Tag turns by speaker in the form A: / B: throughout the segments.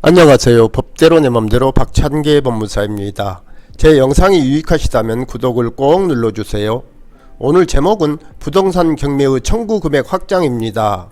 A: 안녕하세요. 법대로 내 맘대로 박찬계 법무사입니다. 제 영상이 유익하시다면 구독을 꼭 눌러주세요. 오늘 제목은 부동산 경매의 청구 금액 확장입니다.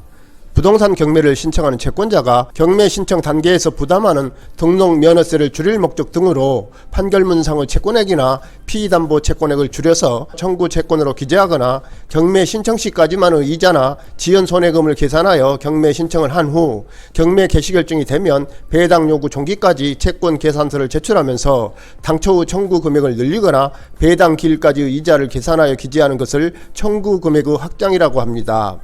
A: 부동산 경매를 신청하는 채권자가 경매 신청 단계에서 부담하는 등록 면허세를 줄일 목적 등으로 판결문상의 채권액이나 피담보 채권액을 줄여서 청구 채권으로 기재하거나 경매 신청 시까지만의 이자나 지연 손해금을 계산하여 경매 신청을 한 후 경매 개시 결정이 되면 배당 요구 종기까지 채권 계산서를 제출하면서 당초 청구 금액을 늘리거나 배당 기일까지의 이자를 계산하여 기재하는 것을 청구 금액의 확장이라고 합니다.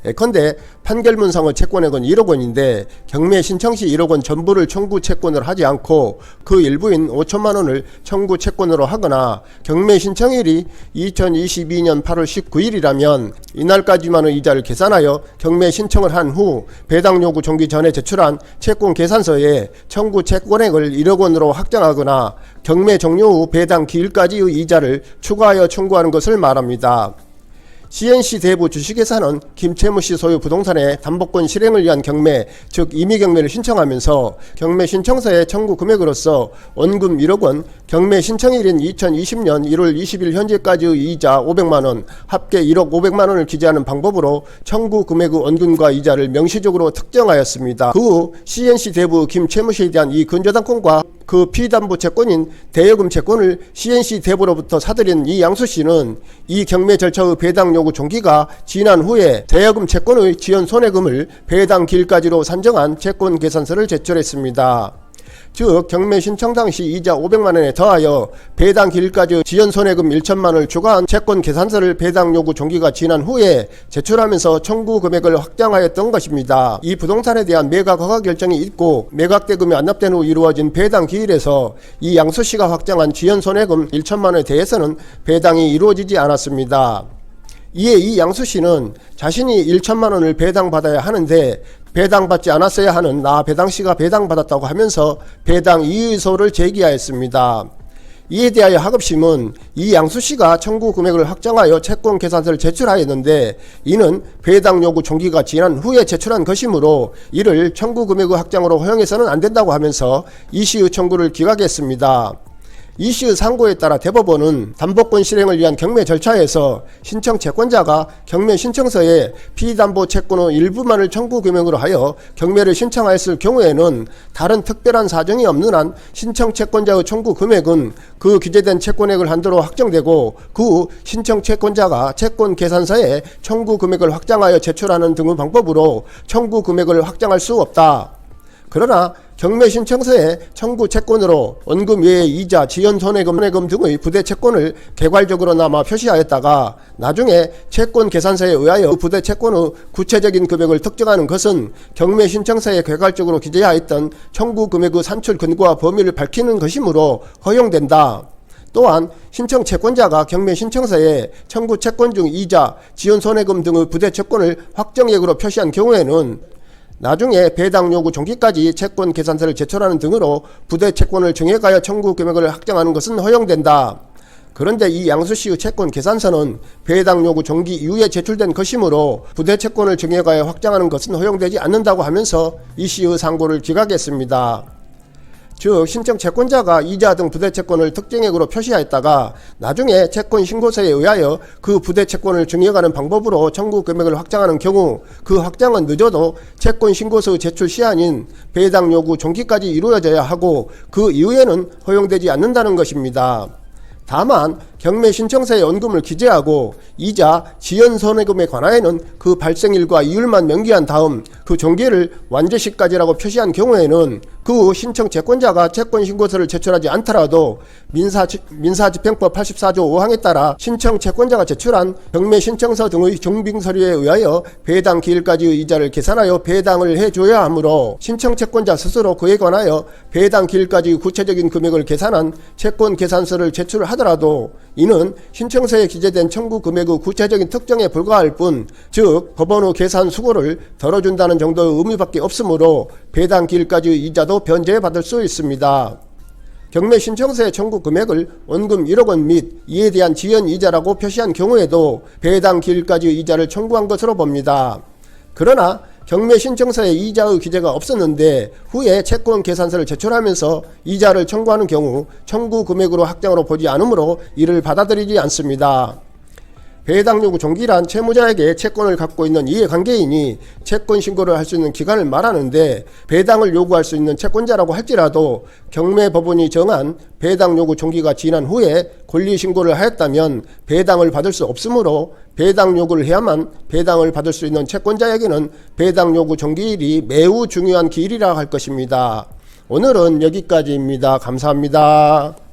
A: 예컨대 판결문상의 채권액은 1억 원인데 경매 신청 시 1억 원 전부를 청구 채권으로 하지 않고 그 일부인 5천만 원을 청구 채권으로 하거나 경매 신청일이 2022년 8월 19일이라면 이날까지만의 이자를 계산하여 경매 신청을 한 후 배당 요구 종기 전에 제출한 채권 계산서에 청구 채권액을 1억 원으로 확장하거나 경매 종료 후 배당 기일까지의 이자를 추가하여 청구하는 것을 말합니다. CNC 대부 주식회사는 김채무씨 소유 부동산의 담보권 실행을 위한 경매, 즉 임의경매를 신청하면서 경매 신청서의 청구 금액으로서 원금 1억 원, 경매 신청일인 2020년 1월 20일 현재까지의 이자 500만원, 합계 1억 500만원을 기재하는 방법으로 청구 금액의 원금과 이자를 명시적으로 특정하였습니다. 그 후 CNC 대부 김채무씨에 대한 이 근저당권과 그 피담보 채권인 대여금 채권을 CNC 대부로부터 사들인 이 양수씨는 이 경매 절차의 배당 요구 종기가 지난 후에 대여금 채권의 지연 손해금을 배당 기일까지로 산정한 채권 계산서를 제출했습니다. 즉 경매 신청 당시 이자 500만원에 더하여 배당 기일까지 지연 손해금 1천만원을 추가한 채권 계산서를 배당 요구 종기가 지난 후에 제출하면서 청구 금액을 확장하였던 것입니다. 이 부동산에 대한 매각 허가 결정이 있고 매각 대금이 안납된 후 이루어진 배당 기일에서 이 양수씨가 확장한 지연 손해금 1천만원에 대해서는 배당이 이루어지지 않았습니다. 이에 이 양수씨는 자신이 1천만원을 배당받아야 하는데 배당받지 않았어야 하는 나 배당씨가 배당받았다고 하면서 배당 이의소를 제기하였습니다. 이에 대하여 하급심은 이 양수씨가 청구 금액을 확정하여 채권 계산서를 제출하였는데 이는 배당 요구 종기가 지난 후에 제출한 것이므로 이를 청구 금액의 확장으로 허용해서는 안 된다고 하면서 이씨의 청구를 기각했습니다. 이씨의 상고에 따라 대법원은 담보권 실행을 위한 경매 절차에서 신청 채권자가 경매 신청서에 피담보 채권의 일부만을 청구 금액으로 하여 경매를 신청하였을 경우에는 다른 특별한 사정이 없는 한 신청 채권자의 청구 금액은 그 기재된 채권액을 한도로 확정되고 그 후 신청 채권자가 채권 계산서에 청구 금액을 확장하여 제출하는 등의 방법으로 청구 금액을 확장할 수 없다. 그러나 경매 신청서에 청구 채권으로 원금 외의 이자, 지연 손해금 등의 부대 채권을 개괄적으로나마 표시하였다가 나중에 채권 계산서에 의하여 부대 채권의 구체적인 금액을 특정하는 것은 경매 신청서에 개괄적으로 기재하였던 청구 금액의 산출 근거와 범위를 밝히는 것이므로 허용된다. 또한 신청 채권자가 경매 신청서에 청구 채권 중 이자, 지연 손해금 등의 부대 채권을 확정액으로 표시한 경우에는 나중에 배당 요구 종기까지 채권 계산서를 제출하는 등으로 부대 채권을 증액하여 청구 금액을 확정하는 것은 허용된다. 그런데 이 양수씨의 채권 계산서는 배당 요구 종기 이후에 제출된 것이므로 부대 채권을 증액하여 확정하는 것은 허용되지 않는다고 하면서 이씨의 상고를 기각했습니다. 즉 신청 채권자가 이자 등 부대 채권을 특정액으로 표시하였다가 나중에 채권 신고서에 의하여 그 부대 채권을 증액하는 방법으로 청구 금액을 확장하는 경우 그 확장은 늦어도 채권 신고서의 제출 시한인 배당 요구 종기까지 이루어져야 하고 그 이후에는 허용되지 않는다는 것입니다. 다만 경매 신청서에 원금을 기재하고 이자, 지연 손해금에 관하여는 그 발생일과 이율만 명기한 다음 그 종기를 완제시까지라고 표시한 경우에는 그 후 신청 채권자가 채권 신고서를 제출하지 않더라도 민사집행법 84조 5항에 따라 신청 채권자가 제출한 경매 신청서 등의 증빙 서류에 의하여 배당 기일까지의 이자를 계산하여 배당을 해줘야 하므로 신청 채권자 스스로 그에 관하여 배당 기일까지의 구체적인 금액을 계산한 채권 계산서를 제출하더라도 이는 신청서에 기재된 청구 금액의 구체적인 특정에 불과할 뿐, 즉 법원의 계산 수고를 덜어준다는 정도의 의미밖에 없으므로 배당 기일까지의 이자도 변제받을 수 있습니다. 경매 신청서의 청구 금액을 원금 1억 원 및 이에 대한 지연 이자라고 표시한 경우에도 배당 기일까지의 이자를 청구한 것으로 봅니다. 그러나 경매 신청서에 이자의 기재가 없었는데 후에 채권 계산서를 제출하면서 이자를 청구하는 경우 청구 금액으로 확정으로 보지 않으므로 이를 받아들이지 않습니다. 배당 요구 종기란 채무자에게 채권을 갖고 있는 이해관계인이 채권 신고를 할 수 있는 기간을 말하는데, 배당을 요구할 수 있는 채권자라고 할지라도 경매법원이 정한 배당 요구 종기가 지난 후에 권리 신고를 하였다면 배당을 받을 수 없으므로 배당 요구를 해야만 배당을 받을 수 있는 채권자에게는 배당 요구 종기일이 매우 중요한 기일이라 할 것입니다. 오늘은 여기까지입니다. 감사합니다.